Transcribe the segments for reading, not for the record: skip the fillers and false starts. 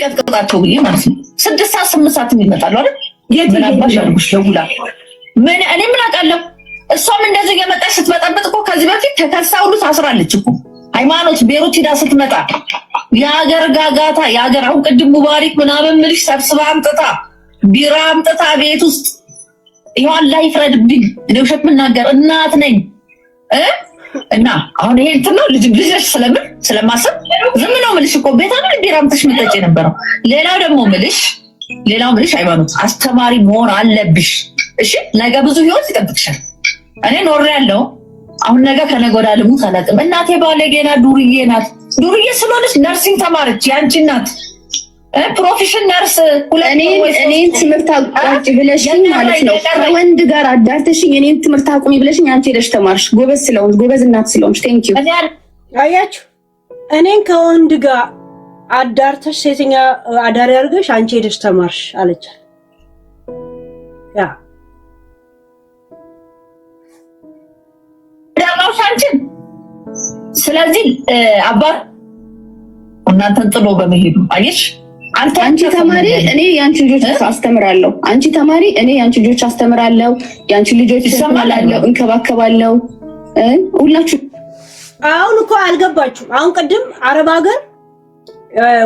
ቀጥቅጣቸው ብዬ ማለት ነው 6 ሰዓት 8 ሰዓት ይመጣሉ አይደል ምን አባሽ አልኩሽ ደውላ ምን እኔ ምን አውቃለሁ እሷም እንደዚህ የመጣች ስትመጣበት እኮ ከዚህ በፊት ተከሳ ሁሉ ታስራለች እኮ ሃይማኖት ቤሩት ሂዳ ስትመጣ የሀገር ጋጋታ የሀገር አሁን ቅድም ሙባሪክ ምናምን ምልሽ ሰብስባ አምጥታ ቢራ አምጥታ ቤት ውስጥ ይሁን ላይ ፍረድብኝ ለውሸት ምናገር እናት ነኝ እና አሁን ይሄ እንትን ነው ልጅ ስለማሰብ ዝም ነው ምልሽ እኮ ቤት አለ ቢራ አምጥተሽ መጠጭ ነበር ሌላው ምልሽ ሃይማኖት አስተማሪ መሆን አለብሽ እሺ ነገ ብዙ ህይወት ይጠብቅሻል እኔ ኖር ያለው አሁን ነገ ከነገ ወዲያ ልሙት አላውቅም እናቴ ባለጌና ዱርዬ ስለሆነች ነርሲንግ ተማረች ያንቺ እናት ፕሮፌሽን ነርስ እኔን ትምህርት አቋርጪ ብለሽኝ ማለት ነው ከወንድ ጋር አዳርተሽኝ እኔን ትምህርት አቁሚ ብለሽኝ አንቺ ሄደሽ ተማርሽ ጎበዝ እናት ስለሆንሽ ቴንክ ዩ አያችሁ እኔን ከወንድ ጋር አዳርተሽ ሴተኛ አዳሪ አድርገሽ አንቺ ሄደሽ ተማርሽ አለች ያ ዳውሻንችን ስለዚህ አባት እናንተን ጥሎ በመሄዱ አየሽ አንቺ ተማሪ እኔ ያንቺ ልጆች አስተምራለሁ አንቺ ተማሪ እኔ ያንቺ ልጆች አስተምራለሁ ያንቺ ልጆች ይሰማላለሁ እንከባከባለሁ ሁላችሁ አሁን እኮ አልገባችሁም አሁን ቅድም አረብ ሀገር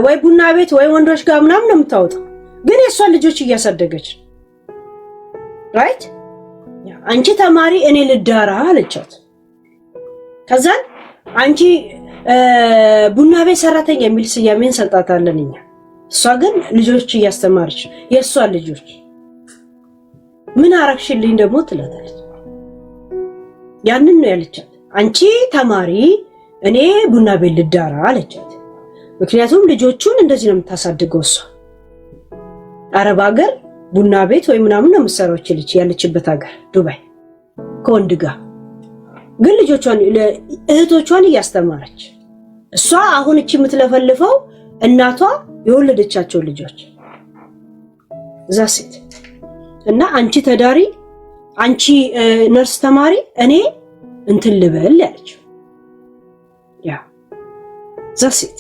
ወይ ቡና ቤት ወይ ወንዶች ጋር ምናምን ነው የምታወጣው ግን የሷን ልጆች እያሳደገች ራይት አንቺ ተማሪ እኔ ልዳራ አለቻት ከዛን አንቺ ቡና ቤት ሰራተኛ የሚል ስያሜን ሰጣታለን እኛ እሷ ግን ልጆች እያስተማረች የሷ ልጆች ምን አረክሽልኝ ደግሞ ትላታለች ያንን ነው ያለቻት አንቺ ተማሪ እኔ ቡና ቤት ልዳራ አለቻት ምክንያቱም ልጆቹን እንደዚህ ነው የምታሳድገው እሷ አረብ ሀገር ቡና ቤት ወይ ምናምን ነው የምትሰራው ልጅ ያለችበት ሀገር ዱባይ ከወንድ ጋር ግን ልጆቿን እህቶቿን እያስተማረች እሷ አሁን እቺ የምትለፈልፈው እናቷ የወለደቻቸው ልጆች ዛሴት እና አንቺ ተዳሪ አንቺ ነርስ ተማሪ እኔ እንትን ልበል ያለች ያ ዛሴት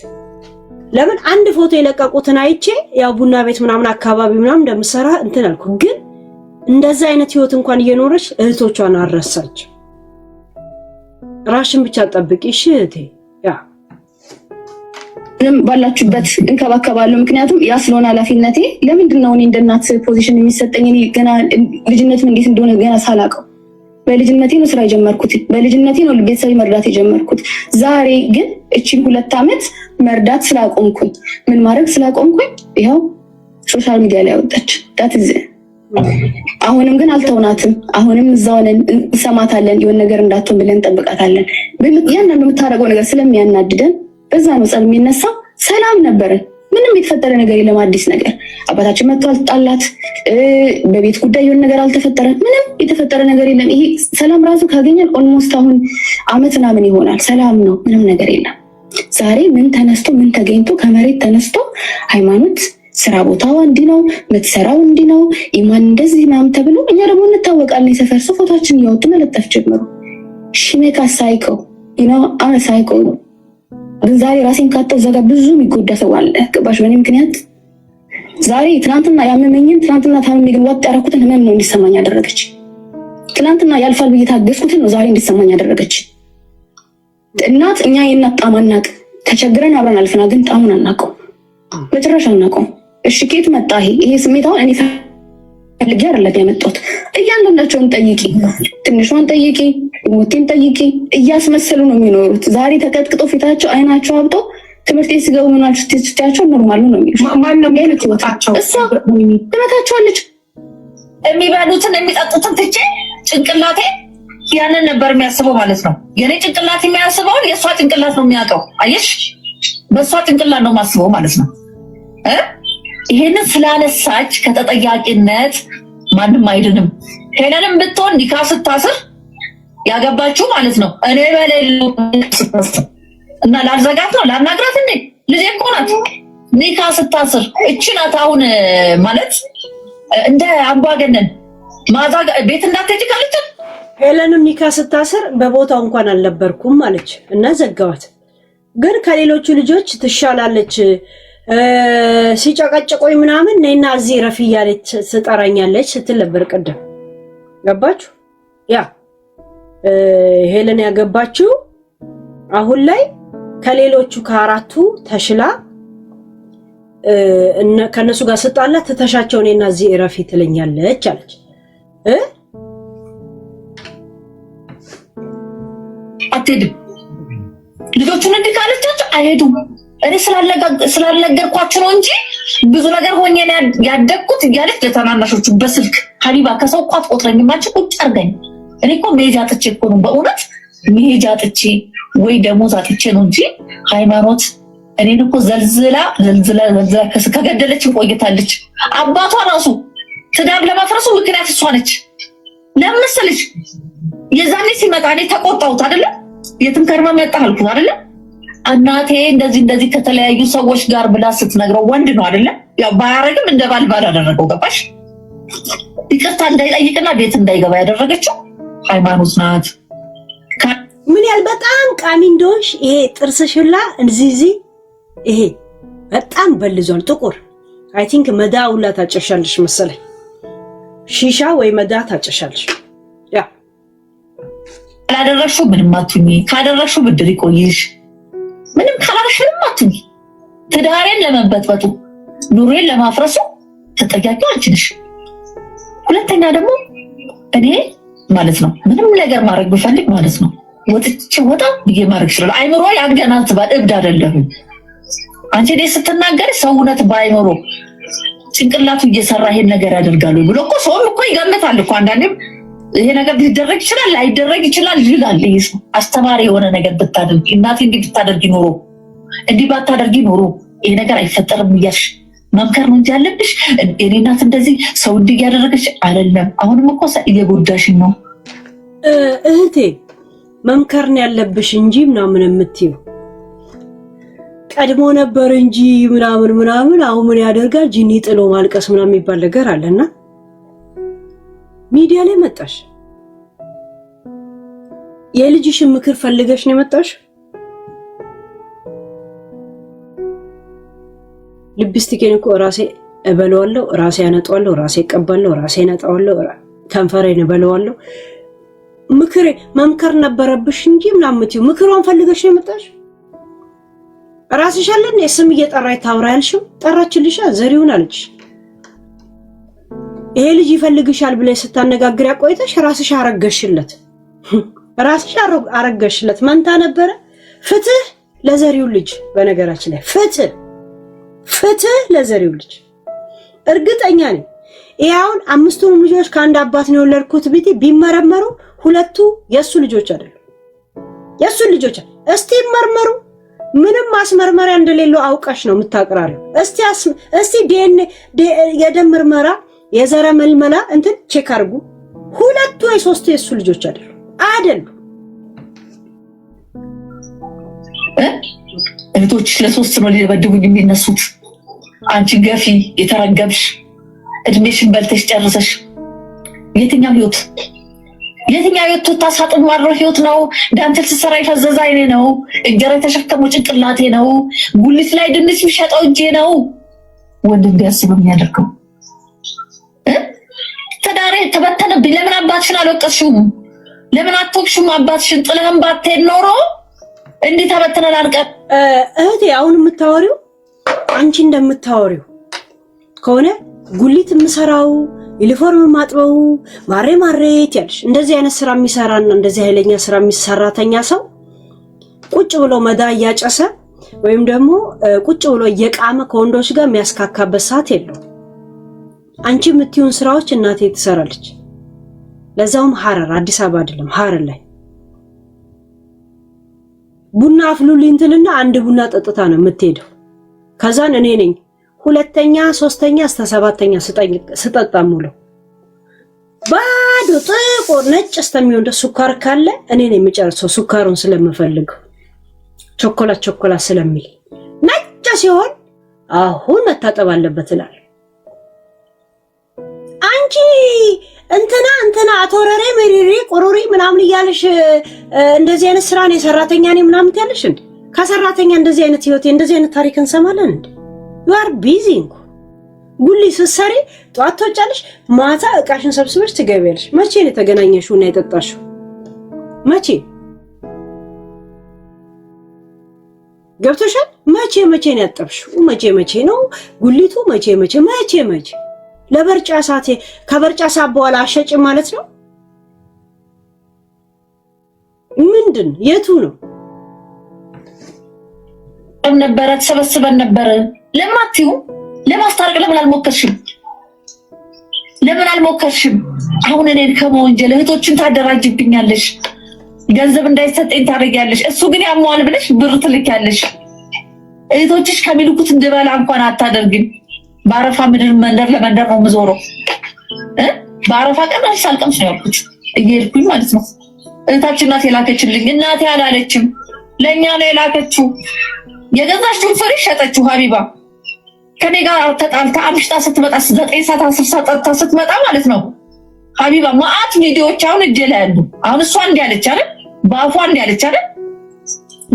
ለምን አንድ ፎቶ የለቀቁትን አይቼ ያው ቡና ቤት ምናምን አካባቢ ምናምን እንደምሰራ እንትን አልኩ ግን እንደዛ አይነት ህይወት እንኳን እየኖረች እህቶቿን አረሳች ራሽን ብቻ ጠብቂ እሺ እህቴ ያ ባላችሁበት እንከባከባለሁ ምክንያቱም ያ ስለሆነ ኃላፊነቴ ለምንድነው እኔ እንደናት ፖዚሽን የሚሰጠኝ እኔ ገና ልጅነትም እንዴት እንደሆነ ገና ሳላቀው በልጅነቴ ነው ስራ የጀመርኩት በልጅነቴ ነው ቤተሰብ መርዳት የጀመርኩት ዛሬ ግን እቺን 2 አመት መርዳት ስላቆምኩኝ ምን ማድረግ ስላቆምኩኝ ይሄው ሶሻል ሚዲያ ላይ ወጣች ዳትዝ አሁንም ግን አልተውናትም አሁንም እዛው ነን እንሰማታለን የሆነ ነገር እንዳትሆን ብለን እንጠብቃታለን ያንንም የምታረገው ነገር ስለሚያናድደን በዛ ነው ጸብ የሚነሳ ሰላም ነበር ምንም የተፈጠረ ነገር የለም አዲስ ነገር አባታችን መጥቶ አልጣላት በቤት ጉዳይ የሆነ ነገር አልተፈጠረ ምንም የተፈጠረ ነገር የለም ይሄ ሰላም ራሱ ካገኘን ኦልሞስት አሁን አመትና ምን ይሆናል ሰላም ነው ምንም ነገር የለም ዛሬ ምን ተነስቶ ምን ተገኝቶ ከመሬት ተነስቶ ሃይማኖት ስራ ቦታው እንዲ ነው መትሰራው እንዲ ነው ኢማን እንደዚህ ማም ተብሎ እኛ ደግሞ እንታወቃለን የሰፈር ፎቶአችን ያወጡ መለጠፍ ጀመሩ ሽሜካ ሳይኮ አነ ሳይኮ ዛሬ ራሴን ካጣው ዘጋ ብዙ የሚጎዳ ሰው አለ ገባሽ በእኔ ምክንያት ዛሬ ትናንትና ያመመኝን ትናንትና ታምሜ ግን ወጥ ያረኩትን ህመም ነው እንዲሰማኝ ያደረገች ትናንትና ያልፋል ብዬ ታገስኩትን ነው ዛሬ እንዲሰማኝ ያደረገች እናት እኛ የእናት ጣም አናቅ ተቸግረን አብረን አልፈና ግን ጣሙን አናቀው በጭራሽ አናቀው እሺ ከየት መጣ ይሄ ስሜት አሁን እኔ ፈልጌ አይደለም ያመጣሁት እያንዳንዳቸውን ጠይቂ ትንሿን ጠይቂ ሞቴን ጠይቂ እያስመሰሉ ነው የሚኖሩት ዛሬ ተቀጥቅጦ ፊታቸው አይናቸው አብጦ ትምህርት ቤት ሲገቡ ምናል ስትያቸው ኖርማል ነው የሚሉት ማንንም አይነት ወጣቸው እሷ ትመታቸዋለች የሚበሉትን የሚጠጡትን ትቼ ጭንቅላቴ ያንን ነበር የሚያስበው ማለት ነው የኔ ጭንቅላት የሚያስበውን የሷ ጭንቅላት ነው የሚያውቀው አየሽ በሷ ጭንቅላት ነው ማስበው ማለት ነው ይሄንን ስላነሳች ከተጠያቂነት ማንም አይድንም ሄለንም ብትሆን ኒካ ስታስር ያገባችሁ ማለት ነው እኔ በሌለው እና ላዘጋት ነው ላናግራት እንዴ ልጄ እኮ ናት ኒካ ስታስር እቺ ናት አሁን ማለት እንደ አምባገነን ማዛ ቤት እንዳትሄጂ ካለች ሄለንም ኒካ ስታስር በቦታው እንኳን አልነበርኩም ማለች እና ዘጋዋት ግን ከሌሎቹ ልጆች ትሻላለች ሲጨቀጨቆኝ ምናምን ነይና እዚህ ረፊ እያለች ትጠራኛለች ስትል ነበር ቅድም። ገባችሁ? ያ ሄለን ያገባችው አሁን ላይ ከሌሎቹ ከአራቱ ተሽላ ከነሱ ጋር ስጣላ ትተሻቸው ነይና እዚህ ረፊ ትለኛለች አለች። አትሄድም። ልጆቹን እንዲህ ካለቻቸው አይሄዱም። እኔ ስላልነገርኳቸው ነው እንጂ ብዙ ነገር ሆኜ ያደግኩት እያለች ለተናናሾቹ በስልክ ሀቢባ ከሰው እኮ አትቆጥረኝም አንቺ ቁጭ አድርገኝ። እኔ እኮ መሄጃ አጥቼ እኮ ነው በእውነት መሄጃ አጥቼ ወይ ደሞዝ አጥቼ ነው እንጂ ሃይማኖት እኔን እኮ ዘልዝላ ከገደለችን ቆይታለች። አባቷ ራሱ ትዳር ለማፍረሱ ምክንያት እሷ ነች። ለምን መሰለሽ? የዛኔ ሲመጣ እኔ ተቆጣሁት አይደለ? የትም ከርማ መጣ አልኩት አይደለ? እናቴ እንደዚህ ከተለያዩ ሰዎች ጋር ብላ ስትነግረው ወንድ ነው አይደለ? ያው ባያረግም እንደ ባል አደረገው። ገባሽ? ይቅርታ እንዳይጠይቅና ቤት እንዳይገባ ያደረገችው ሃይማኖት ናት። ምን ያህል በጣም ቃሚ እንደሆንሽ ይሄ ጥርስሽላ እዚህ ይሄ በጣም በልዟል። ጥቁር አይ ቲንክ መዳውላ ታጨሻለሽ መሰለኝ። ሺሻ ወይ መዳ ታጨሻለሽ። ያ ካላደረግሽው ምንም አትሁኚ። ካደረግሽው ብድር ይቆይሽ። ምንም ካላደረግሽው አትሁኚ። ትዳሬን ለመበጥበጡ ኑሬን ለማፍረሱ ተጠያቂው አንቺ ነሽ። ሁለተኛ ደግሞ እኔ ማለት ነው ምንም ነገር ማድረግ ብፈልግ ማለት ነው ወጣ ብዬ ማድረግ ይችላል። አይምሮ ያገናዝባል። እብድ አይደለሁም። አንቺ ደስ ስትናገር ሰውነት ባይኖር ጭንቅላቱ እየሰራ ይሄን ነገር ያደርጋሉ ብሎ እኮ ሰውም እኮ ይገምታል እኮ። አንዳንዴም ይሄ ነገር ሊደረግ ይችላል ላይደረግ ይችላል ይላል። አስተማሪ የሆነ ነገር ብታደርጊ እናቴ እንዲህ ብታደርጊ ኖሮ እንዲህ ባታደርጊ ኖሮ ይሄ ነገር አይፈጠርም እያልሽ መምከር ነው እንጂ ያለብሽ እኔ እናት እንደዚህ ሰው እንዲህ ያደረገች አይደለም። አሁንም እኮ እየጎዳሽኝ ነው እህቴ። መምከር ነው ያለብሽ እንጂ ምናምን የምትይው ቀድሞ ነበር እንጂ ምናምን አሁን ምን ያደርጋል ጂኒ ጥሎ ማልቀስ ምናምን የሚባል ነገር አለና ሚዲያ ላይ መጣሽ። የልጅሽን ምክር ፈልገሽ ነው የመጣሽ? ሊፕስቲኬን እኮ ራሴ እበለዋለሁ፣ ራሴ አነጣዋለሁ፣ ራሴ እቀባለሁ፣ ራሴ አነጣዋለሁ፣ ከንፈሬን እበለዋለሁ። ምክር መምከር ነበረብሽ እንጂ ምናምን የምትይው ምክሯን ፈልገሽ ነው የመጣሽ? ራስሽ አለን የስም እየጠራች ታውራ ያልሽው ጠራችልሽ። ዘሪውን አለች ይሄ ልጅ ይፈልግሻል ብለሽ ስታነጋግር ያቆይተሽ ራስሽ አረገሽለት። ራስሽ አረገሽለት። መንታ ነበረ። ፍትህ ለዘሪው ልጅ። በነገራችን ላይ ፍትህ ለዘሪው ልጅ። እርግጠኛ ነኝ ይሄውን አምስቱም ልጆች ከአንድ አባት ነው የወለድኩት ብቲ ቢመረመሩ ሁለቱ የሱ ልጆች አይደሉም። የሱ ልጆች እስቲ ይመርመሩ። ምንም ማስመርመሪያ እንደሌለው አውቀሽ ነው የምታቀራሪው። እስቲ ዲኤንኤ የደም ምርመራ የዘረ መልመላ እንትን ቼክ አድርጉ። ሁለቱ ወይ ሶስቱ የሱ ልጆች አይደሉ። እህቶችሽ ለሶስት ነው ሊበድቡኝ የሚነሱት። አንቺ ገፊ የተረገብሽ እድሜሽን በልተሽ ጨርሰሽ የትኛው ህይወት ታሳጥን ማድረው ህይወት ነው? ዳንተል ስሰራ የፈዘዛ አይኔ ነው። እንጀራ የተሸከመው ጭንቅላቴ ነው። ጉሊት ላይ ድንች የሚሸጠው እጄ ነው። ወንድ እንዲያስብ የሚያደርገው ተዳሬ ተበተነብኝ። ለምን አባትሽን አልወቀስሽውም? ለምን አትወቅሽም? አባትሽን ጥለህን ባትሄድ ኖሮ እንዴት ተበተነን አልቀር። እህቴ አሁን የምታወሪው አንቺ እንደምታወሪው ከሆነ ጉሊት የምሰራው ዩኒፎርም ማጥበው ማሬት ያልሽ እንደዚህ አይነት ስራ የሚሰራና እንደዚህ ኃይለኛ ስራ የሚሰራተኛ ሰው ቁጭ ብሎ መዳ እያጨሰ ወይም ደግሞ ቁጭ ብሎ እየቃመ ከወንዶች ጋር የሚያስካካበት ሰዓት የለው። አንቺ የምትዩን ስራዎች እናቴ ትሰራለች። ለዛውም ሐረር አዲስ አበባ አይደለም ሐረር ላይ ቡና አፍሉልኝ ትልና አንድ ቡና ጠጥታ ነው የምትሄደው። ከዛን እኔ ነኝ ሁለተኛ ሶስተኛ እስከ ሰባተኛ ስጠጣ ሙሉ ባዶ ጥቁር ነጭ እስከሚሆን ድረስ ሱካር ካለ እኔ ነኝ የምጨርሰው። ሱካሩን ስለምፈልገው ቾኮላት ስለሚል ነጭ ሲሆን አሁን መታጠብ አለበት እላለሁ። አንቺ እንትና አቶረሬ መሪሪ ቆሮሪ ምናምን እያለሽ እንደዚህ አይነት ስራ ነው ሰራተኛ ነኝ ምናምን ትያለሽ እንዴ? ከሰራተኛ እንደዚህ አይነት ህይወት እንደዚህ አይነት ታሪክ እንሰማለን እንዴ? ዩአር ቢዚ እንኳ ጉሊ ስትሰሪ ጠዋት ትወጫለሽ፣ ማታ እቃሽን ሰብስበሽ ትገቢያለሽ። መቼ ነው የተገናኘሽው እና የጠጣሽው? መቼ ገብቶሻል? መቼ ነው ያጠብሽው? መቼ ነው ጉሊቱ? መቼ ለበርጫ ሰዓት ከበርጫ ሰዓት በኋላ አሸጭ ማለት ነው? ምንድን የቱ ነው ነበረ? ተሰበስበን ነበረ። ለማትዩ ለማስታረቅ ለምን አልሞከርሽም? አሁን እኔን ከመወንጀል እህቶችን ታደራጅብኛለሽ፣ ገንዘብ እንዳይሰጠኝ ታደርጊያለሽ። እሱ ግን ያሟል ብለሽ ብር ትልኪያለሽ። እህቶችሽ ከሚልኩት እንድበላ እንኳን አታደርግም። በአረፋ ምድር መንደር ለመንደር ነው የምዞረው። በአረፋ ቀን ሳልቀምስ ነው ያልኩት እየሄድኩኝ ማለት ነው። እህታችን ናት የላከችልኝ። እናቴ አላለችም፣ ለእኛ ነው የላከችው። የገዛችውን ፍሬ ሸጠችው። ሀቢባ ከኔ ጋር ተጣልታ አምሽታ ስትመጣ 9 ሰዓት 10 ሰዓት ጠጥታ ስትመጣ ማለት ነው። ሀቢባ ማአት ቪዲዮዎች አሁን እጄ ላይ አሉ። አሁን እሷ እንዲያለች አይደል፣ በአፏ እንዲያለች አይደል፣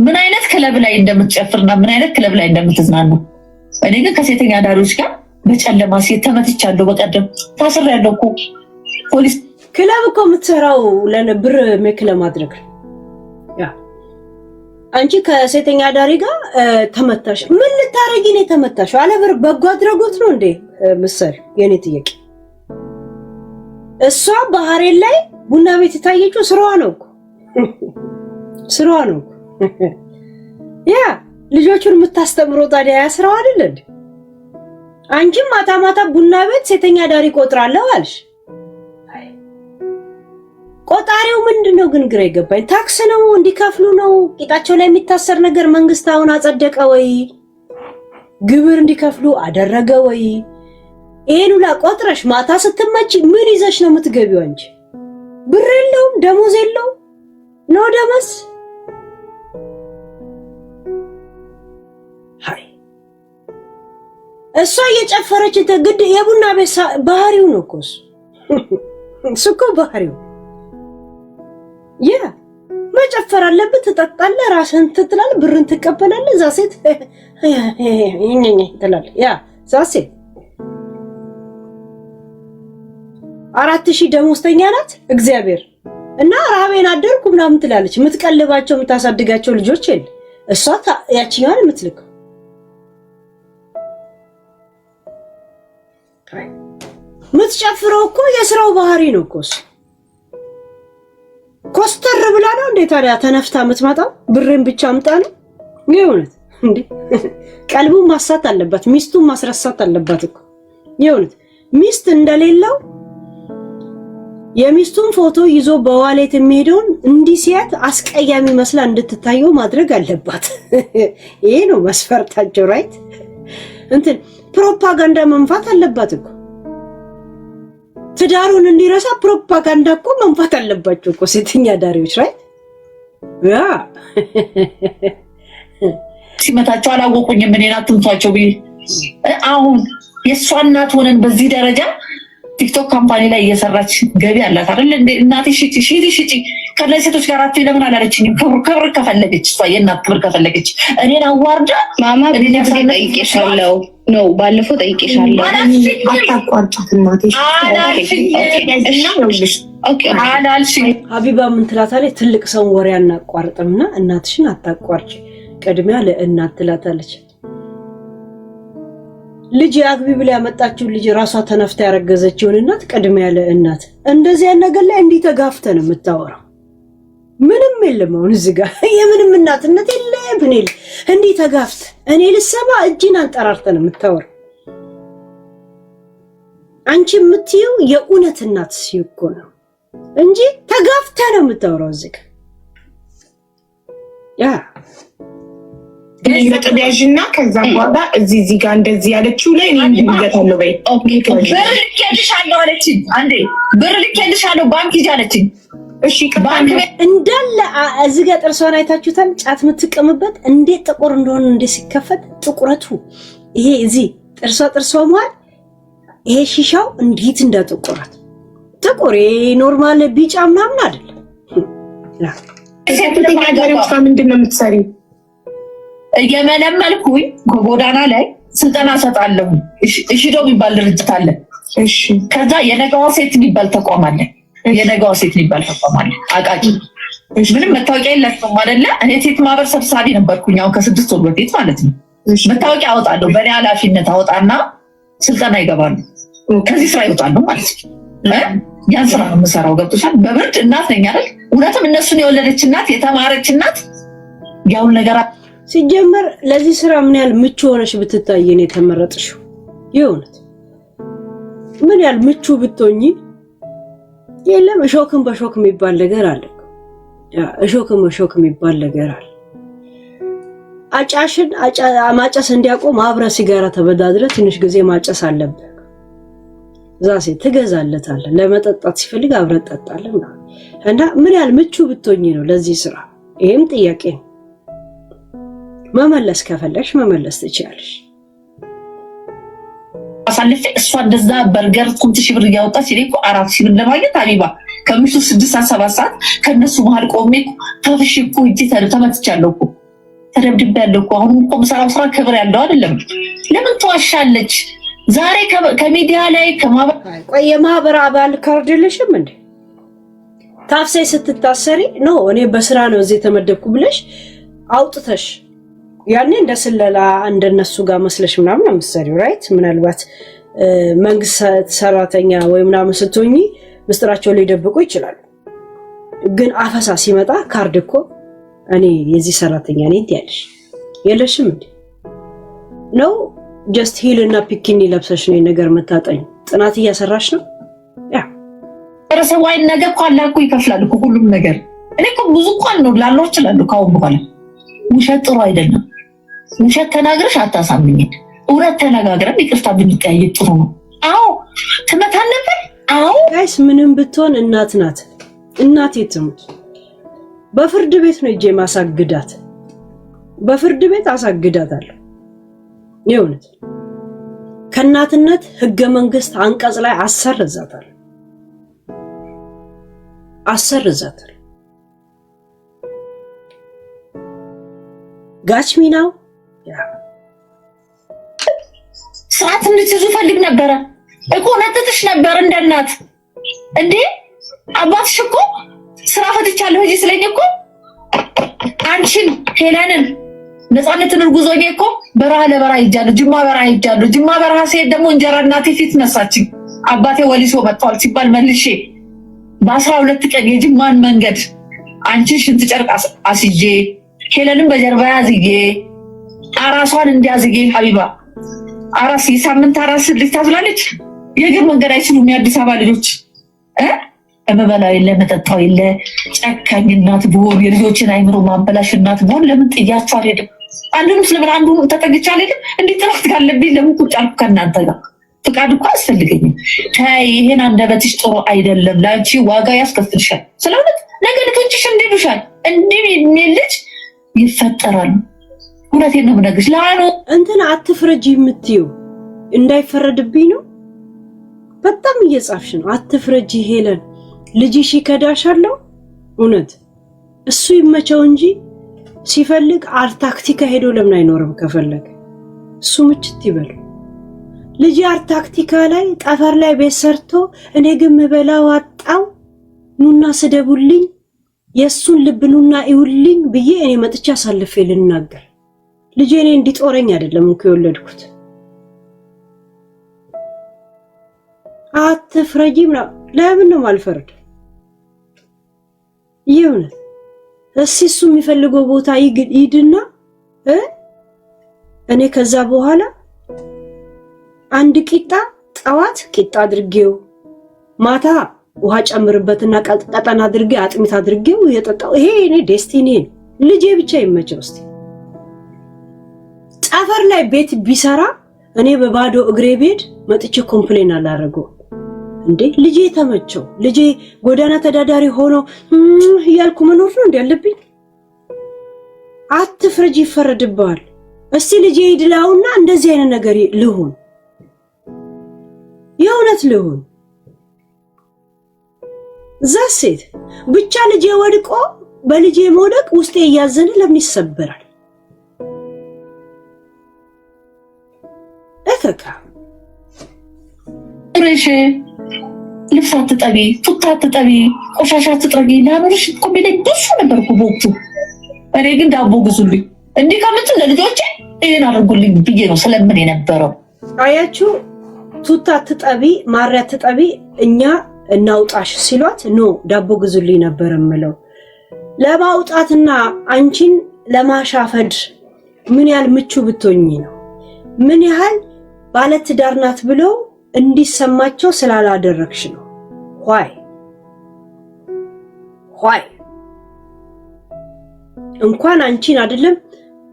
ምን አይነት ክለብ ላይ እንደምትጨፍርና ምን አይነት ክለብ ላይ እንደምትዝናኑ። እኔ ግን ከሴተኛ አዳሪዎች ጋር በጨለማ ሴት ተመትቻለሁ። በቀደም ታስሬያለሁ እኮ ፖሊስ። ክለብ እኮ የምትሰራው ለብር ሜክ ለማድረግ ያ አንቺ ከሴተኛ አዳሪ ጋር ተመታሽ። ምን ልታረጊ ነው የተመታሽው? አለብር በጎ አድራጎት ነው እንዴ ምሰል? የኔ ጥያቄ እሷ ባህሬን ላይ ቡና ቤት የታየችው ስራዋ ነው እኮ ያ ልጆቹን የምታስተምረው ታዲያ ያ ስራዋ አይደል እንዴ? አንቺም ማታ ቡና ቤት ሴተኛ አዳሪ ቆጥራለሁ አልሽ። ቆጣሪው ምንድነው ግን ግራ ይገባኝ። ታክስ ነው እንዲከፍሉ ነው? ቂጣቸው ላይ የሚታሰር ነገር መንግስት አሁን አጸደቀ ወይ? ግብር እንዲከፍሉ አደረገ ወይ? ይሄን ሁላ ቆጥረሽ ማታ ስትመጪ ምን ይዘሽ ነው የምትገቢው? አንቺ ብር የለውም ደሞዝ የለውም ነው ደመስ። ሃይ እሷ እየጨፈረች ተግድ የቡና ቤት ባህሪው ነው እኮ እሱ እኮ ባህሪው ያ መጨፈር አለበት። ትጠጣለህ፣ ራስህን ትጥላለህ፣ ብርን ትቀበላለህ። እዛ ሴት ትላለህ። ያ እዛ ሴት 4000 ደሞዝተኛ ናት እግዚአብሔር እና ራቤን አደርኩ ምናምን ትላለች። የምትቀልባቸው የምታሳድጋቸው ልጆች የለ። እሷ ያቺኛዋን የምትልከው የምትጨፍረው እኮ የስራው ባህሪ ነው እኮ እሱ። ኮስተር ብላ ነው እንዴ ታዲያ ተነፍታ የምትመጣው? ብሬን ብቻ አምጣ ነው ይሁንት እንዴ? ቀልቡን ማሳት አለባት፣ ሚስቱን ማስረሳት አለባት እኮ ይሁንት። ሚስት እንደሌለው የሚስቱን ፎቶ ይዞ በዋሌት የሚሄደውን እንዲህ ሲያት አስቀያሚ መስላ እንድትታየው ማድረግ አለባት። ይሄ ነው መስፈርታቸው ራይት። እንትን ፕሮፓጋንዳ መንፋት አለባት እኮ። ትዳሩን እንዲረሳ ፕሮፓጋንዳ እኮ መንፋት አለባቸው እኮ ሴተኛ አዳሪዎች ራይት። ያ ሲመታቸው አላወቁኝም እኔን አትምቷቸው ብዬ አሁን የእሷ እናት ሆነን በዚህ ደረጃ ቲክቶክ ካምፓኒ ላይ እየሰራች ገቢ አላት አይደል እንዴ? እናቴ ሽጪ ከነዚህ ሴቶች ጋር አትይ ለምን አላለችኝም? ክብር ከፈለገች እሷ የእናት ክብር ከፈለገች እኔን አዋርዳ ማማ ጠይቄሻለሁ ነው ባለፈው ጠይቄሻለሁ። አታቋርጫት እናቴ አላልሽኝ። ሀቢባ ምን ትላታለች? ትልቅ ሰው ወሬ አናቋርጥምና እናትሽን አታቋርጭ፣ ቅድሚያ ለእናት ትላታለች። ልጅ አግቢ ብላ ያመጣችው ልጅ ራሷ ተነፍታ ያረገዘችውን እናት ቅድሚያ ለእናት። እንደዚህ አይነት ነገር ላይ እንዲህ ተጋፍተ ነው የምታወራው። ምንም የለም አሁን እዚህ ጋር የምንም እናትነት የለም። እኔ እንዲህ ተጋፍተ እኔ ልሰማ እጅን አንጠራርተ ነው የምታወራው። አንቺ የምትይው የእውነት እናት ሲኮ ነው እንጂ ተጋፍተ ነው የምታወራው እዚህ ጋር ያ ለጥያጅና ከዛ በኋላ እዚህ ጋር እንደዚህ ያለችው ላይ እኔ እንድንገታለሁ በይ ብር ልኬልሻለሁ አለችኝ። አንዴ ብር ልኬልሻለሁ ባንክ ሂጂ አለችኝ። እሺ ባንክ እንዳለ እዚህ ጋር ጥርሷን አይታችሁታል? ጫት የምትቀምበት እንዴት ጥቁር እንደሆነ እንዴት ሲከፈት ጥቁረቱ ይሄ እዚህ ጥርሷ መሃል ይሄ ሺሻው እንዴት እንዳጠቆራት ጥቁር ኖርማል ቢጫ ምናምን አይደለም። ሴተኛ አዳሪዎች ጋር ምንድን ነው የምትሰሪው? እየመለመልኩኝ ጎዳና ላይ ስልጠና ሰጣለሁ። እሺዶ የሚባል ድርጅት አለ። እሺ ከዛ የነገዋ ሴት የሚባል ተቋም አለ። የነገዋ ሴት የሚባል ተቋም አለ። አቃቂ ምንም መታወቂያ የላቸውም አይደለ? እኔ ሴት ማህበር ሰብሳቢ ነበርኩኝ አሁን ከ6 ወር በፊት ማለት ነው። መታወቂያ አወጣለሁ በእኔ ኃላፊነት አወጣና ስልጠና ይገባሉ። ከዚህ ስራ ይወጣሉ ማለት ነው። ያን ስራ ነው የምሰራው። ገብቶሻል? በብርድ እናት ነኝ አይደል? እውነትም እነሱን የወለደች እናት የተማረች እናት ያው ነገር ሲጀመር ለዚህ ስራ ምን ያህል ምቹ ሆነሽ ብትታይ ነው የተመረጥሽው። የእውነት ምን ያህል ምቹ ብትሆኚ የለም እሾክም በሾክ የሚባል ነገር አለ። እሾክም በሾክ የሚባል ነገር አለ። አጫሽን ማጨስ እንዲያቆም አብረህ ሲጋራ ተበዳድረህ ትንሽ ጊዜ ማጨስ አለብህ። ዛሴ ትገዛለታለህ። ለመጠጣት ሲፈልግ አብረህ ትጠጣለህ እና ምን ያህል ምቹ ብትሆኚ ነው ለዚህ ስራ? ይሄም ጥያቄ ነው። መመለስ ከፈለግሽ መመለስ ትችያለሽ። አሳልፌ እሷ እንደዛ በርገር 2000 ብር እያወጣች እኔ እኮ 4000 ብር ለማግኘት አቢባ ከምሽቱ 6-7 ሰዓት ከነሱ መሀል ቆሜ ተፍሽ እኮ እጄ ተመትቻለሁ እኮ ተደብድቤያለሁ እኮ። አሁን እኮ የምሰራው ስራ ክብር ያለው አይደለም። ለምን ትዋሻለች? ዛሬ ከሚዲያ ላይ ቆይ የማህበር አባል ካርድ የለሽም እንዴ? ታፍሳይ ስትታሰሪ ነው እኔ በስራ ነው እዚህ ተመደብኩ ብለሽ አውጥተሽ ያኔ እንደ ስለላ እንደነሱ ጋር መስለሽ ምናምን አምሰሪው ራይት። ምናልባት መንግስት ሰራተኛ ወይ ምናምን ስትሆኚ ምስጥራቸው ሊደብቁ ይችላሉ። ግን አፈሳ ሲመጣ ካርድ እኮ እኔ የዚህ ሰራተኛ ነኝ ትያለሽ። የለሽም እንዴ? ነው ጀስት ሂል እና ፒኪኒ ለብሰሽ ነው ነገር መታጠኝ። ጥናት እያሰራሽ ነው። ያ ረሰዋይ ነገር ኳላኩ ይከፍላል እኮ ሁሉም ነገር። እኔ እኮ ብዙ ቋን ነው ላለው ይችላል ካሁን በኋላ ውሸት ጥሩ አይደለም። ውሸት ተናግረሽ አታሳምኝ። እውነት ተነጋግረን ይቅርታ ብንጠያየቅ ጥሩ ነው። አዎ ትመታን ነበር። አዎ ጋይስ ምንም ብትሆን እናት ናት። እናት የትሙት በፍርድ ቤት ነው እጄ ማሳግዳት። በፍርድ ቤት አሳግዳታለሁ። የእውነት ከእናትነት ህገ መንግስት አንቀጽ ላይ አሰርዛታለሁ። ጋችሚናው ሰዓት እንድትይዙ ፈልግ ነበረ እኮ ነጥተሽ ነበር እንደ እናት እንዴ። አባትሽ እኮ ስራ ፈትቻለሁ እዚህ ስለኝ እኮ አንቺን ሄለንን ነፃነትን እርጉዞኝ እኮ በረሃ ለበረሃ ሄጃለሁ። ጅማ በረሃ ሄጃለሁ። ጅማ በረሃ ሲሄድ ደግሞ እንጀራ እናቴ ፊት ነሳችኝ። አባቴ ወሊሶ መጥቷል ሲባል መልሼ በ12 ቀን የጅማን መንገድ አንቺን ሽንት ጨርቅ አስይዤ ሄለንን በጀርባ ያዝዬ አራሷን እንዲያዝዬ ሀቢባ አራስ የሳምንት አራስ ልጅ ታዝላለች። የእግር መንገድ አይችሉም የአዲስ አበባ ልጆች። እመበላው የለ መጠጣው የለ ጨካኝ እናት ብሆን የልጆችን አይምሮ ማበላሽ እናት ብሆን ለምን ጥያቸው አልሄድም? አንዱን ስለምን አንዱን ተጠግቼ አልሄድም? እንዴት ጥራት ካለብኝ ለምን ቁጭ አልኩ ከእናንተ ጋር? ፍቃድ እኮ አያስፈልገኝም። ተይ ይሄን አንደበትሽ ጥሩ አይደለም፣ ለአንቺ ዋጋ ያስከፍልሻል። ስለሆነት ነገ ልጆችሽ እንዲሉሻል። እንዲህ የሚል ልጅ ይፈጠራል። እውነቴን ነው የምነግርሽ። ለአኑ እንትን አትፍረጂ የምትይው እንዳይፈረድብኝ ነው። በጣም እየጻፍሽ ነው። አትፍረጂ ሄለን፣ ልጅሽ ይከዳሻል። እውነት እሱ ይመቸው እንጂ ሲፈልግ አርታክቲካ ሄዶ ለምን አይኖርም? ከፈለገ እሱ ምችት ይበል። ልጅ አርታክቲካ ላይ ጠፈር ላይ ቤት ሰርቶ እኔ ግን ምበላው አጣው ኑና ስደቡልኝ የሱን ልብ ኑና ይውልኝ ብዬ እኔ መጥቻ አሳልፌ ልናገር። ልጄ እኔ እንዲጦረኝ አይደለም እንኳ የወለድኩት። አትፍረጂ ምናምን ለምን ነው ማልፈርድ? ይሁን እሱ የሚፈልገው ቦታ ይድና እኔ ከዛ በኋላ አንድ ቂጣ ጠዋት ቂጣ አድርጌው ማታ ውሃ ጨምርበትና ቀጠና አድርጌ አጥሚት አድርጌው የጠጣው ይሄ እኔ ዴስቲኒ ነው። ልጄ ብቻ ይመቸው። እስቲ ጠፈር ላይ ቤት ቢሰራ እኔ በባዶ እግሬ ቤት መጥቼ ኮምፕሌን አላረገው እንዴ? ልጄ ተመቸው። ልጄ ጎዳና ተዳዳሪ ሆኖ እያልኩ መኖር ነው እንዴ ያለብኝ? አትፍረጂ፣ ይፈረድብሃል። እስቲ ልጄ ይድላውና እንደዚህ አይነት ነገር ልሁን፣ የእውነት ልሁን። ዛሴት ብቻ ልጄ ወድቆ በልጄ መውደቅ ውስጤ እያዘነ ለምን ይሰበራል? እከካ ሬሽ ልብስ አትጠቢ፣ ቱታ አትጠቢ፣ ቆሻሻ አትጥረጊ ላኖርሽ እኮ ቢለኝ ደስ ነበር እኮ በወቅቱ። እኔ ግን ዳቦ ግዙልኝ እንዲህ ከምትል ለልጆቼ ይሄን አድርጉልኝ ብዬ ነው ስለምን የነበረው። አያችሁ ቱታ አትጠቢ፣ ማሪያ አትጠቢ እኛ እናውጣሽ ሲሏት ኖ ዳቦ ግዙልኝ ነበር የምለው። ለማውጣትና አንቺን ለማሻፈድ ምን ያህል ምቹ ብትሆኚ ነው? ምን ያህል ባለትዳር ናት ብለው እንዲሰማቸው ስላላደረግሽ ነው። ሆይ እንኳን አንቺን አይደለም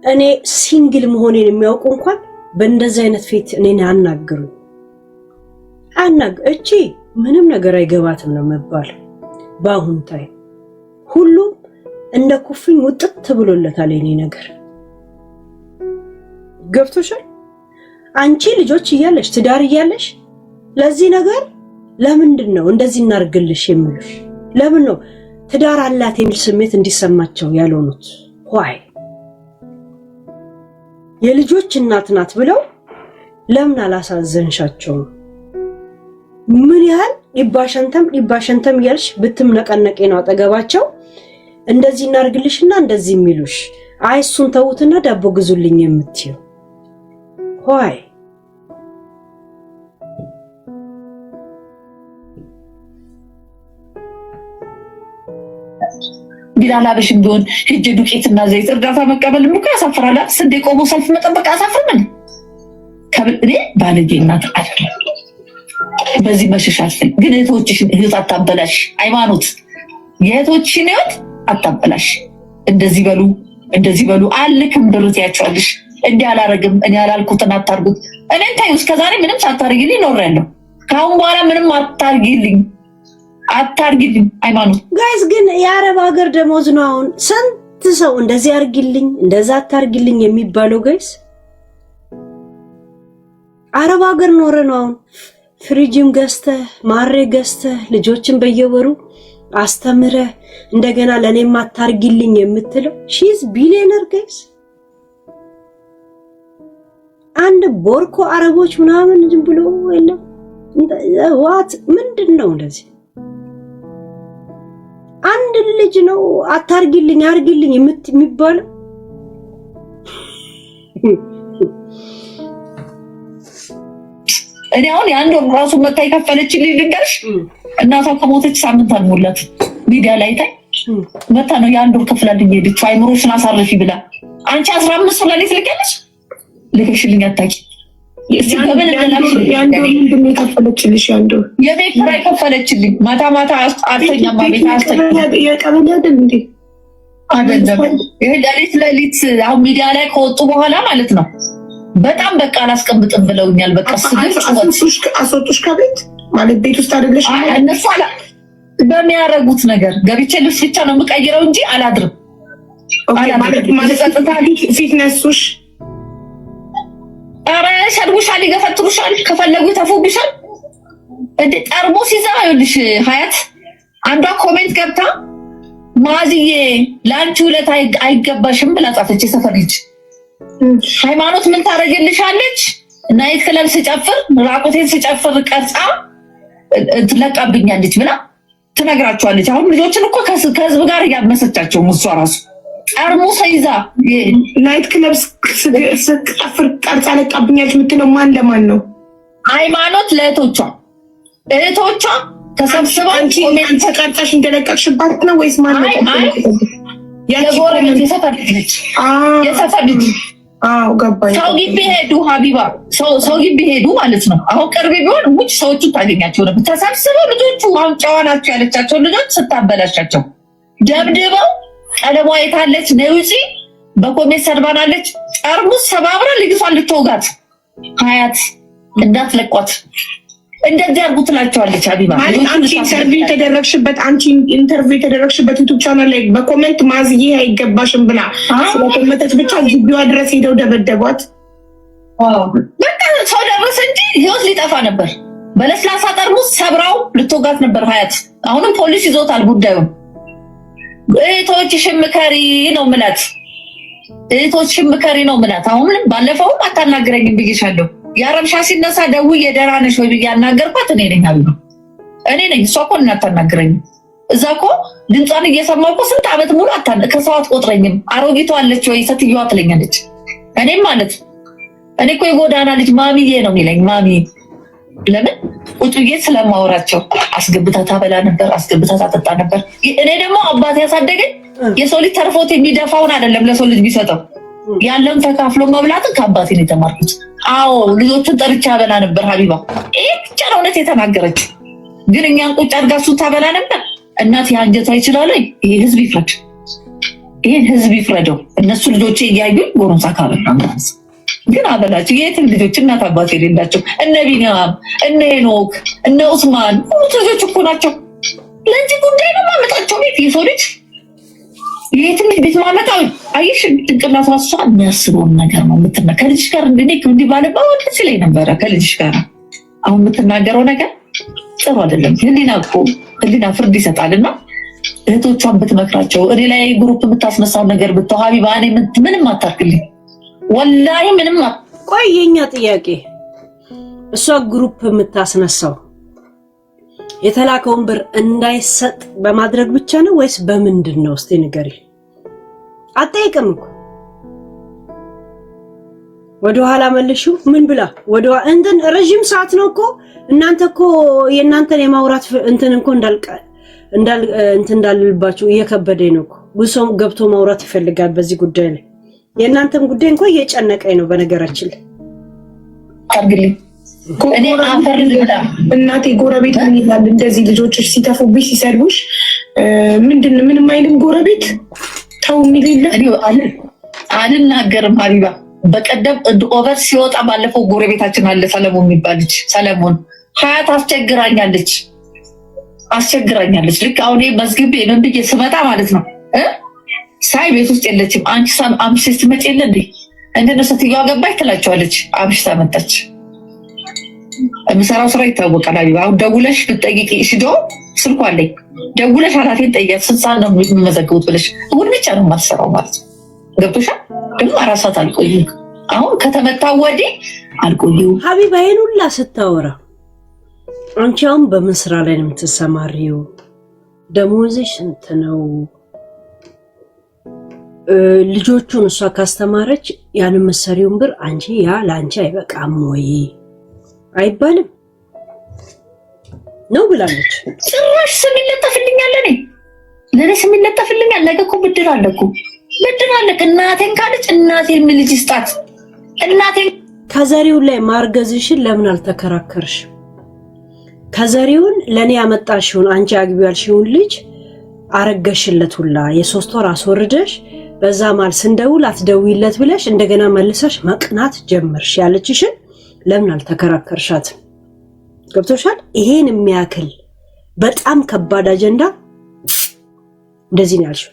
እኔ ሲንግል መሆኔን የሚያውቁ እንኳን በእንደዚህ አይነት ፊት እኔን አናግሩ እቺ ምንም ነገር አይገባትም ነው መባል። በአሁን ታይ ሁሉም እንደ ኩፍኝ ውጥት ብሎለታል። የኔ ነገር ገብቶሻል? አንቺ ልጆች እያለሽ ትዳር እያለሽ ለዚህ ነገር ለምንድን ነው እንደዚህ እናርግልሽ የሚሉሽ? ለምን ነው ትዳር አላት የሚል ስሜት እንዲሰማቸው ያልሆኑት? የልጆች እናት ናት ብለው ለምን አላሳዘንሻቸውም? ምን ያህል ይባሸንተም ያልሽ ብትምነቀነቄ ነው አጠገባቸው እንደዚህ እናርግልሽና እንደዚህ የሚሉሽ? አይ እሱን ተውትና ዳቦ ግዙልኝ የምትይው ቢላላብሽም ቢሆን ሂጅ ዱቄትና ዘይት እርዳታ መቀበል እኮ ያሳፍራል። ስንዴ ቆሞ ሰልፍ መጠበቅ ያሳፍራል። እኔ ባለጌ እናት አይደለም። በዚህ መሸሻት ግን እህቶችሽን ህይወት አታበላሽ። ሃይማኖት የእህቶችሽን ህይወት አታበላሽ። እንደዚህ በሉ አልክም ብሩት ያቻልሽ እንዲህ አላረግም እኔ ያላልኩትን አታርጉት። እኔን ታዩ እስከዛሬ ምንም ሳታርጊልኝ ኖሬያለሁ። ካሁን በኋላ ምንም አታርጊልኝ። ሃይማኖት ጋይስ ግን የአረብ ሀገር ደሞዝ ነው። አሁን ስንት ሰው እንደዚህ አርጊልኝ እንደዛ አታርጊልኝ የሚባለው ጋይስ አረብ ሀገር ኖረ ነው። አሁን ፍሪጅም ገዝተህ ማሬ ገዝተህ ልጆችን በየወሩ አስተምረህ እንደገና ለኔም አታርጊልኝ የምትለው ሺዝ ቢሊየነር ጋይስ። አንድ ቦርኮ አረቦች ምናምን ዝም ብሎ የለም ዋት ምንድነው እንደዚህ? አንድ ልጅ ነው አታርጊልኝ አርጊልኝ የሚባለው። እኔ አሁን የአንድ ወር ራሱ መታ የከፈለችልኝ ልንገርሽ፣ እናቷ ከሞተች ሳምንት አልሞላት ሚዲያ ላይ ታይ መታ ነው የአንድ ወር ከፍላልኝ ሄደችው አይምሮሽን አሳርፊ ብላ። አንቺ 15 ብር ላይ ትልቀለሽ ልከሽልኝ አታቂ የቤት ኪራይ ከፈለችልኝ። ማታ አልተኛም ቤት አይደለም። ይሄ ሌሊት አሁን ሚዲያ ላይ ከወጡ በኋላ ማለት ነው በጣም በቃ አላስቀምጥም ብለውኛል። በቃ አስወጡሽ ከቤት ማለት ቤት ውስጥ አይደለሽ? እነሱ በሚያረጉት ነገር ገብቼ ልብስ ብቻ ነው የምቀይረው እንጂ አላድርም። ፊት ነሱሽ? ኧረ ይሰድቡሻል፣ ይገፈትሩሻል፣ ከፈለጉ ይተፉብሻል። እንደ ጠርሙስ ይዛ ይኸውልሽ ሀያት አንዷ ኮሜንት ገብታ ማዝዬ ለአንቺ ውለት አይገባሽም ብላ ጻፈች። የሰፈር ልጅ ሃይማኖት ምን ታደርግልሻለች? ናይት ክለብ ስጨፍር ራቆቴን ስጨፍር ቀርጻ ትለቃብኛለች ብላ ትነግራቸዋለች። አሁን ልጆችን እኮ ከህዝብ ጋር እያመሰቻቸው እሷ ራሱ ጠርሙስ ይዛ ናይት ክለብ ስጨፍር ቀርጻ ለቃብኛለች የምትለው ማን ለማን ነው? ሃይማኖት ለእህቶቿ ተሰብስበው ኮሜንት ተቀርጻሽ እንደለቀቅሽባት ነው ወይስ ማን ነው? የጎረቤት የሰፈር ልጅ ነች። የሰፈር ልጅ ገባኝ። ሰው ግቢ ሄዱ ሀቢባ ሰው ግቢ ሄዱ ማለት ነው። አሁን ቅርብ ቢሆን ውጭ ሰዎቹ ታገኛቸው ነበር። ተሰብስበው ልጆቹ አሁን ጨዋ ናቸው ያለቻቸው ልጆች ስታበላሻቸው ደብድበው ቀለሟ የታለች ነው ውጪ በኮሜንት ሰድባናለች። ጠርሙስ ሰባብራ ልጅቷን ልትወጋት ሀያት እንዳትለቋት እንደዚህ አድርጉ ትላቸዋለች። ሀቢባ አንቺ ኢንተርቪው የተደረግሽበት ዩቲዩብ ቻናል ላይ በኮሜንት ማዝዬ አይገባሽም ብላ ስለኮመተች ብቻ ግቢዋ ድረስ ሄደው ደበደቧት። በቃ ሰው ደረሰ እንጂ ህይወት ሊጠፋ ነበር። በለስላሳ ጠርሙስ ሰብራው ልትወጋት ነበር ሀያት። አሁንም ፖሊስ ይዞታል ጉዳዩን። እህቶችሽን ምከሪ ነው ምላት። አሁን ባለፈውም አታናግረኝም ብዬሻለሁ። ያረብሻ ሲነሳ ደውዬ ደህና ነሽ ወይ ብዬ አናገርኳት እኔ ነኝ ሀቢባ እኔ ነኝ። እሷ እኮ እናታናግረኝ እዛ እኮ ድምጿን እየሰማሁ እኮ ስንት ዓመት ሙሉ ከሰው አትቆጥረኝም። አሮጊቷ አለች ወይ ሴትዮዋ ትለኛለች። እኔም ማለት እኔ እኮ የጎዳና ልጅ ማሚዬ ነው የሚለኝ። ማሚ ለምን ቁጭ ብዬ ስለማወራቸው አስገብታ ታበላ ነበር፣ አስገብታ ታጠጣ ነበር። እኔ ደግሞ አባቴ ያሳደገኝ የሰው ልጅ ተርፎት የሚደፋውን አይደለም ለሰው ልጅ ቢሰጠው ያለም ተካፍሎ መብላትን ከአባቴ ነው የተማርኩት። አዎ ልጆቹን ጠርቻ አበላ ነበር ሀቢባ። ይሄ ብቻ ነው እውነት የተናገረችው። ግን እኛን ቁጭ አድርጋ እሱን ታበላ ነበር። እናት አንጀቷ ይችላል። ይሄ ህዝብ ይፍረድ፣ ይሄን ህዝብ ይፍረደው። እነሱ ልጆቼ እያዩ ጎረምሳ ካበላ ማለት ግን አበላቸው። የትም ልጆች እናት አባት የሌላቸው እነ ቢኒያም እነ ሄኖክ እነ ኡስማን ሁሉ ልጆች እኮ ናቸው። ለዚህ ጉዳይ ነው ማመጣቸው። ቤት የሰው ልጅ የትም ቤት ማመጣው አይሽ ጥንቅላት ራሷ የሚያስበውን ነገር ነው የምትና ከልጅሽ ጋር እንዲህ ባለባው ደስ ይለኝ ነበረ። ከልጅሽ ጋር አሁን የምትናገረው ነገር ጥሩ አይደለም። ህሊና ፍርድ ይሰጣልና እህቶቿን ብትመክራቸው እኔ ላይ ግሩፕ የምታስነሳው ነገር ብትው ሀቢባ እኔ ምንም አታርክልኝ ወላሂ ምንም። ቆይ የኛ ጥያቄ እሷ ግሩፕ የምታስነሳው የተላከውን ብር እንዳይሰጥ በማድረግ ብቻ ነው ወይስ በምንድን ነው? እስቲ ንገሪ። አጠይቅም እኮ ወደ ኋላ መልሹ። ምን ብላ ወደ እንትን ረጅም ሰዓት ነው እኮ እናንተ እኮ የእናንተን የማውራት እንትን እኮ እንዳልልባችሁ እየከበደኝ ነው እኮ። ብዙ ሰው ገብቶ ማውራት ይፈልጋል በዚህ ጉዳይ ላይ። የእናንተም ጉዳይ እንኳን እየጨነቀኝ ነው በነገራችን ላይ። አርግልኝ እኔ አፈር ልብላ እናቴ ጎረቤት ምን ይላል እንደዚህ ልጆችሽ ሲተፉብሽ ሲሰድቡሽ ምንም አይልም ጎረቤት ተው የሚል የለ። አልናገርም ሀቢባ። በቀደም ኦቨር ሲወጣ ባለፈው ጎረቤታችን አለ ሰለሞን የሚባል ልጅ ሰለሞን ሀያት አስቸግራኛለች። ልክ አሁን መዝግቤ ምን ብዬ ስመጣ ማለት ነው ሳይ ቤት ውስጥ የለችም። አንቺ አምሽተሽ ትመጪ የለ እንዴ እንደነ ሴትዮዋ ገባች ትላቸዋለች። አምሽታ መጣች። የምሰራው ስራ ይታወቃል ሀቢባ። አሁን ደውለሽ ብትጠይቂ ሽዶ ስልኳ አለኝ ደውለሽ ኃላፊን ጠይቂያት ስንት ሰዓት ነው የሚመዘግቡት ብለሽ እሑድ ብቻ ነው የማትሰራው ማለት ነው። ገብቶሻል? ደግሞ 4 ሰዓት አልቆይም። አሁን ከተመታ ወዲህ አልቆይም። ሀቢባ ይሄን ሁላ ስታወራ አንቺ አሁን በምን ስራ ላይ ነው የምትሰማሪው? ደሞዝሽ ስንት ነው? ልጆቹን እሷ ካስተማረች ያንን መሰሪውን ብር አንቺ ያ ለአንቺ አይበቃም ወይ አይባልም ነው ብላለች። ጭራሽ ስም ይለጠፍልኛል። ለኔ ስም ይለጠፍልኛል። ነገ እኮ ብድር አለ እኮ ብድር አለ። እናቴን ካለች እናቴን ምን ልጅ ይስጣት። እናቴን ከዘሪው ላይ ማርገዝሽን ለምን አልተከራከርሽ? ከዘሪውን ለኔ ያመጣሽውን አንቺ አግቢው ያልሽውን ልጅ አረገሽለት ሁላ የ3 ወር አስወርደሽ በዛ ማል ስንደውል አትደውይለት ብለሽ እንደገና መልሰሽ መቅናት ጀመርሽ። ያለችሽን ለምን አልተከራከርሻት? ገብቶሻል? ይሄን የሚያክል በጣም ከባድ አጀንዳ እንደዚህ ነው ያልሽው።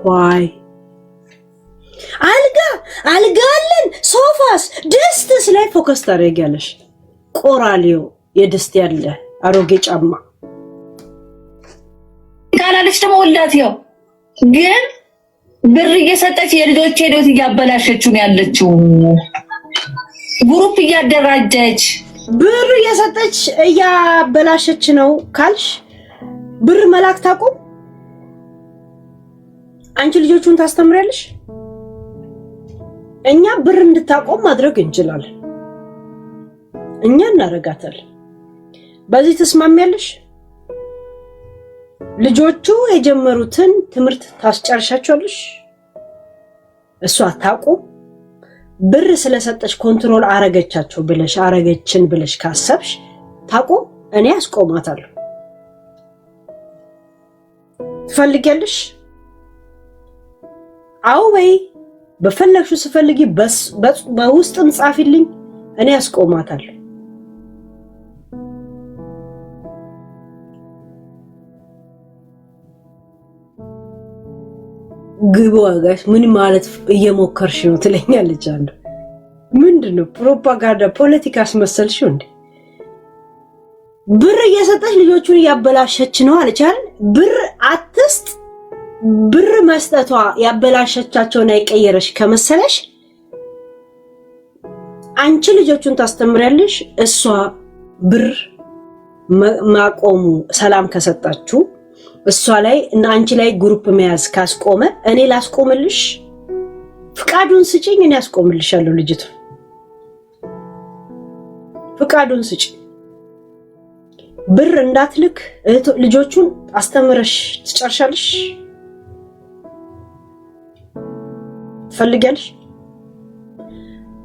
ዋይ አልጋለን ሶፋስ ድስትስ ላይ ፎከስ ታደርጊያለሽ። ቆራሊዮ የድስት ያለ አሮጌ ጫማ ካላለች ደግሞ ወላት ያው ግን ብር እየሰጠች የልጆች ሄዶት እያበላሸችው ነው ያለችው። ግሩፕ እያደራጀች ብር እየሰጠች እያበላሸች ነው ካልሽ ብር መላክ ታቆም። አንቺ ልጆቹን ታስተምሪያለሽ። እኛ ብር እንድታቆም ማድረግ እንችላለን። እኛ እናረጋታለን። በዚህ ተስማሚያለሽ? ልጆቹ የጀመሩትን ትምህርት ታስጨርሻቸዋለሽ። እሷ ታቆም። ብር ስለሰጠች ኮንትሮል አረገቻቸው ብለሽ አረገችን ብለሽ ካሰብሽ ታቆም። እኔ አስቆማታለሁ። ትፈልጊያለሽ? አዎ በይ። በፈለግሽው ስፈልጊ በውስጥም ጻፊልኝ። እኔ አስቆማታለሁ። ግቡ አጋሽ ምን ማለት እየሞከርሽ ነው ትለኛለች አንዱ። ምንድነው ፕሮፓጋንዳ ፖለቲካ አስመሰልሽው እንዴ? ብር እየሰጠች ልጆቹን ያበላሸች ነው አለች አይደል? ብር አትስጥ። ብር መስጠቷ ያበላሸቻቸውን አይቀየረሽ ከመሰለሽ አንቺ ልጆቹን ታስተምሪያለሽ፣ እሷ ብር ማቆሙ ሰላም ከሰጣችሁ እሷ ላይ እና አንቺ ላይ ግሩፕ መያዝ ካስቆመ እኔ ላስቆምልሽ፣ ፍቃዱን ስጪኝ፣ እኔ አስቆምልሻለሁ። ልጅቱ ፍቃዱን ስጪ። ብር እንዳትልክ ልጆቹን አስተምረሽ ትጨርሻለሽ። ትፈልጊያለሽ?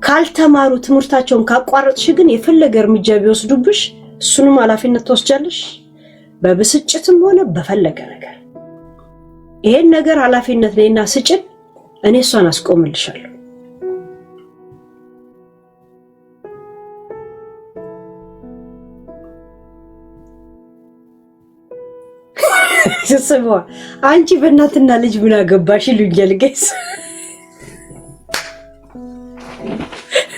ካልተማሩ ትምህርታቸውን ካቋረጥሽ ግን የፈለገ እርምጃ ቢወስዱብሽ እሱንም ኃላፊነት ትወስጃለሽ፣ በብስጭትም ሆነ በፈለገ ነገር። ይሄን ነገር ኃላፊነት ነይና ስጭን፣ እኔ እሷን አስቆምልሻለሁ። ስስባ አንቺ በእናትና ልጅ ምን አገባሽ ይሉኛል ጋይስ።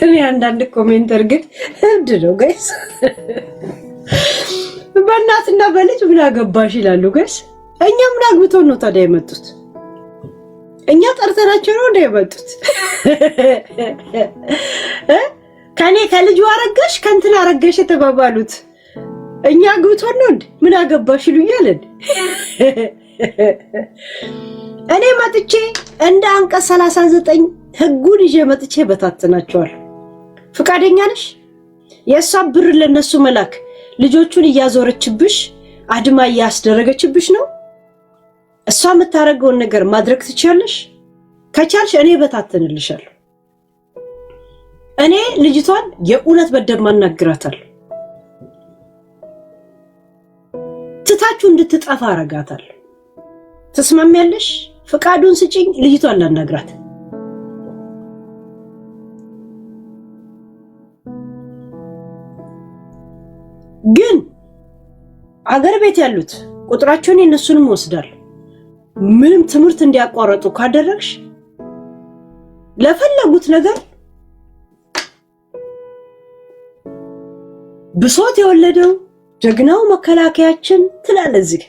እኔ አንዳንድ ኮሜንተር ግን እብድ ነው ጋይስ። በእናትና በልጅ ምን አገባሽ ይላሉ ጋይስ። እኛ ምን አግብተው ነው ታዲያ የመጡት? እኛ ጠርተናቸው ነው እንደ የመጡት? ከኔ ከልጁ አረጋሽ ከእንትን አረጋሽ የተባባሉት እኛ አግብቶን ነው እንዴ? ምን አገባሽ ይሉኛል እንዴ? እኔ መጥቼ እንደ አንቀጽ 39 ህጉን ይዤ መጥቼ በታተናቸዋለሁ። ፍቃደኛ ነሽ? የእሷ ብር ለነሱ መላክ ልጆቹን እያዞረችብሽ አድማ እያስደረገችብሽ ነው። እሷ የምታረገውን ነገር ማድረግ ትችያለሽ። ከቻልሽ እኔ በታተንልሻለሁ። እኔ ልጅቷን የእውነት በደብ ማናግራታለሁ። ትታችሁ እንድትጠፋ አረጋታለሁ። ተስማሚያለሽ? ፍቃዱን ስጪኝ፣ ልጅቷን ላናግራት። ግን አገር ቤት ያሉት ቁጥራቸውን የነሱንም ወስዳል። ምንም ትምህርት እንዲያቋርጡ ካደረግሽ ለፈለጉት ነገር ብሶት የወለደው ጀግናው መከላከያችን ትላለዚህ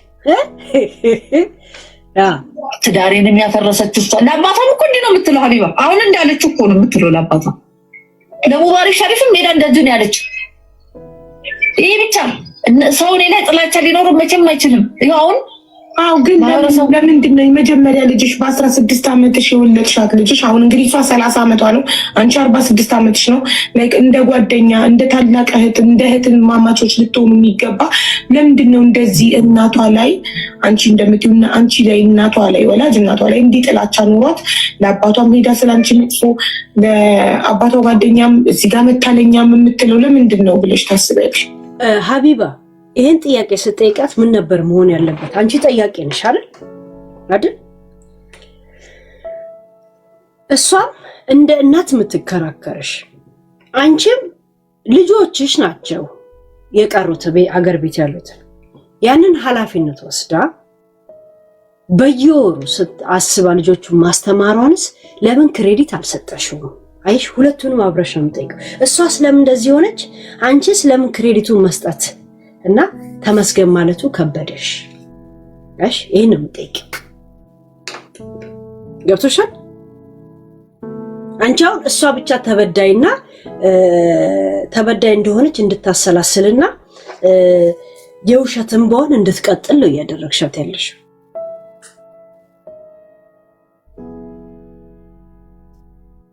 ትዳሬን የሚያፈረሰችው እሷ። ለአባቷም እኮ እንዲህ ነው የምትለው ሀቢባ። አሁን እንዳለችው እኮ ነው የምትለው ለአባቷ። ለሙባሪክ ሸሪፍም ሜዳ እንደዚህ ነው ያለችው። ይሄ ብቻ ሰው እኔ ላይ ጥላቻ ሊኖር መቼም አይችልም። ይሁን አው ግን ለምንድን ነው የመጀመሪያ ልጅሽ በ16 ዓመትሽ የወለድሻት ልጅሽ አሁን እንግዲህ እሷ 30 ዓመቷ ነው፣ አንቺ 46 ዓመትሽ ነው። ላይክ እንደ ጓደኛ እንደ ታላቅ እህት እንደ እህትን ማማቾች ልትሆኑ የሚገባ ለምንድን ነው እንደዚህ እናቷ ላይ አንቺ እንደምትዩና አንቺ ላይ እናቷ ላይ ወላጅ እናቷ ላይ እንዲህ ጥላቻ ኖሯት ለአባቷም ሄዳ ስላንቺ መጥፎ ለአባቷ ጓደኛም እዚህ ጋር መታለኛም የምትለው ለምንድን ነው ብለሽ ታስበሽ? ሀቢባ ይሄን ጥያቄ ስጠይቃት ምን ነበር መሆን ያለበት? አንቺ ጠያቄ ነሽ አይደል? እሷም እንደ እናት የምትከራከርሽ፣ አንቺም ልጆችሽ ናቸው የቀሩት አገር ቤት ያሉት። ያንን ኃላፊነት ወስዳ በየወሩ አስባ ልጆቹን ማስተማሯንስ ለምን ክሬዲት አልሰጠሽውም? አይሽ ሁለቱንም አብረሽ ነው የምጠይቀው። እሷ ስለምን እንደዚህ ሆነች፣ አንቺ ስለምን ክሬዲቱን መስጠት እና ተመስገን ማለቱ ከበደሽ? እሺ ይሄን ነው የምጠይቀው። ገብቶሻል? አንቺ አሁን እሷ ብቻ ተበዳይና ተበዳይ እንደሆነች እንድታሰላስልና የውሸትን በሆነ እንድትቀጥል ነው እያደረግሻት ያለሽ።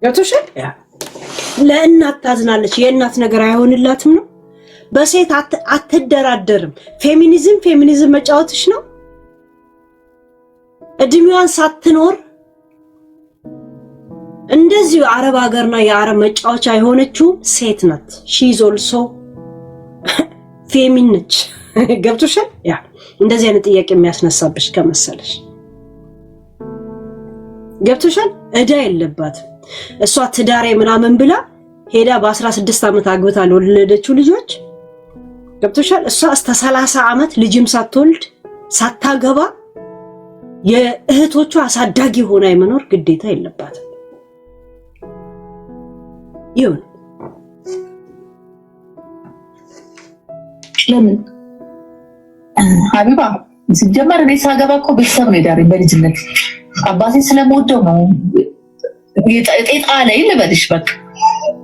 ገብቶሻል? ለእናት ታዝናለች። የእናት ነገር አይሆንላትም ነው። በሴት አትደራደርም። ፌሚኒዝም መጫወትሽ ነው። እድሜዋን ሳትኖር እንደዚህ አረብ ሀገርና የአረብ መጫወቻ የሆነችው ሴት ናት። ሺዝ ኦልሶ ፌሚን ነች። ገብቶሻል? ያ እንደዚህ አይነት ጥያቄ የሚያስነሳብሽ ከመሰለሽ ገብቶሻል? እዳ የለባትም እሷ ትዳሬ ምናምን ብላ ሄዳ በ16 ዓመት አግብታ ለወለደችው ልጆች ገብቶሻል? እሷ እስከ 30 ዓመት ልጅም ሳትወልድ ሳታገባ የእህቶቿ አሳዳጊ ሆና የመኖር ግዴታ የለባትም። ይሁን ለምን ሀቢባ ሲጀመር እኔ ሳገባ እኮ ቤተሰብ ነው የዳረኝ በልጅነት። አባቴ ስለምወደው ነው ጤጣ ላይ ልበልሽ። በቃ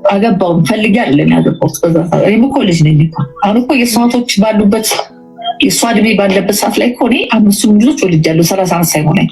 አገባውን ፈልጌ አይደለም ያገባሁት። በዛ እኔም እኮ ልጅ ነኝ እኮ አሁን እኮ የእሷቶች ባሉበት የእሷ እድሜ ባለበት ሰዓት ላይ እኮ እኔ 5 ልጆች ወልጃለሁ 30 ዓመት ሳይሆነኝ